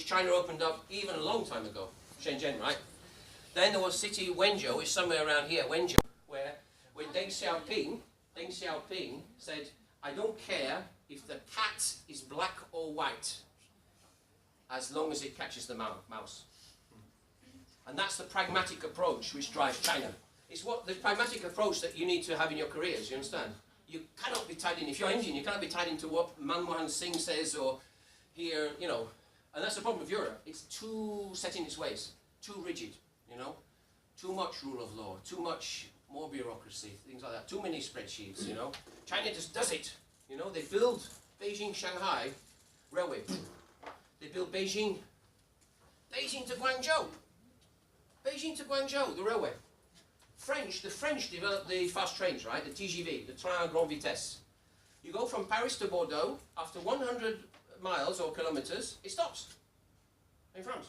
which China opened up even a long time ago, Shenzhen, right? Then there was city Wenzhou, which is somewhere around here, Wenzhou, where when Deng Xiaoping said, I don't care if the cat is black or white, as long as it catches the mouse. And that's the pragmatic approach which drives China. It's what the pragmatic approach that you need to have in your careers, you understand? You cannot be tied in, if you're Indian, you cannot be tied into what Manmohan Singh says or here, you know. And that's the problem with Europe. It's too set in its ways, too rigid, you know. Too much rule of law, too much more bureaucracy, things like that. Too many spreadsheets, you know. China just does it, you know. They build Beijing-Shanghai railway. They build Beijing to Guangzhou. Beijing to Guangzhou, the railway. The French developed the fast trains, right? The TGV, the Train Grand Vitesse. You go from Paris to Bordeaux, after 100 miles or kilometers, it stops in France.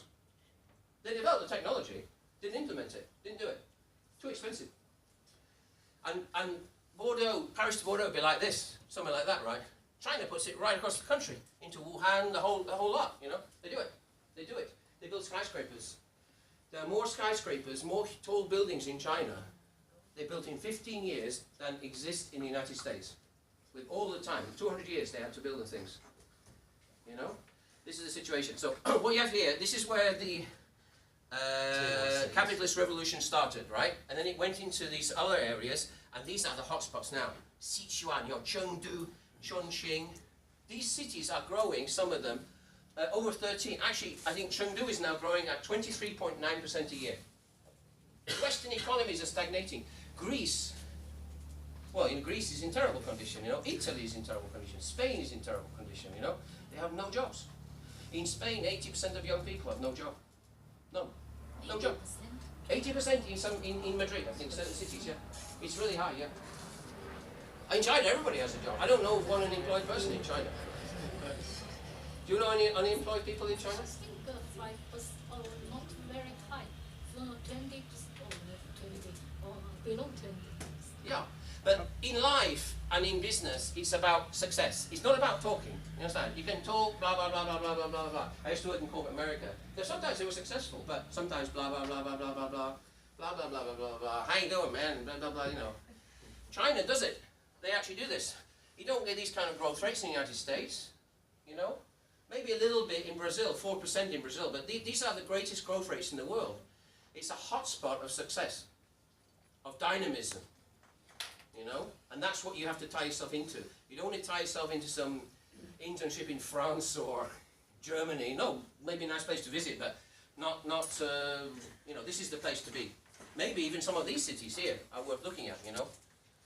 They developed the technology, didn't implement it, didn't do it. Too expensive. And Bordeaux, Paris to Bordeaux would be like this, something like that, right? China puts it right across the country, into Wuhan, the whole lot, you know? They do it. They do it. They build skyscrapers. There are more skyscrapers, more tall buildings in China, they built in 15 years than exist in the United States. With all the time, 200 years they had to build the things. You know? This is the situation. So what you have here, this is where the capitalist revolution started, right? And then it went into these other areas, and these are the hotspots now. Sichuan, Chengdu, Chongqing. These cities are growing, some of them, over 13. Actually, I think Chengdu is now growing at 23.9% a year. Western economies are stagnating. Greece, well, in Greece is in terrible condition, you know. Italy is in terrible condition. Spain is in terrible condition, you know. They have no jobs. In Spain, 80% of young people have no job. No job. 80% in Madrid, I think, certain cities, yeah. It's really high, yeah. In China, everybody has a job. I don't know of one unemployed person in China. Do you know any unemployed people in China? I think the 5% not very high. So 20% or 20 or below 20%. Yeah, but in life and in business, it's about success. It's not about talking. You understand? You can talk, blah, blah, blah, blah, blah, blah, blah, blah. I used to work in corporate America. Now, sometimes they were successful, but sometimes blah, blah, blah, blah, blah, blah, blah, blah, blah, blah, blah, blah, blah. How you doing, man? Blah, blah, blah, you know. China does it. They actually do this. You don't get these kind of growth rates in the United States, you know. Maybe a little bit in Brazil, 4% in Brazil, but these are the greatest growth rates in the world. It's a hotspot of success, of dynamism, you know, and that's what you have to tie yourself into. You don't want to tie yourself into some internship in France or Germany. No, maybe a nice place to visit, but not you know, this is the place to be. Maybe even some of these cities here are worth looking at, you know.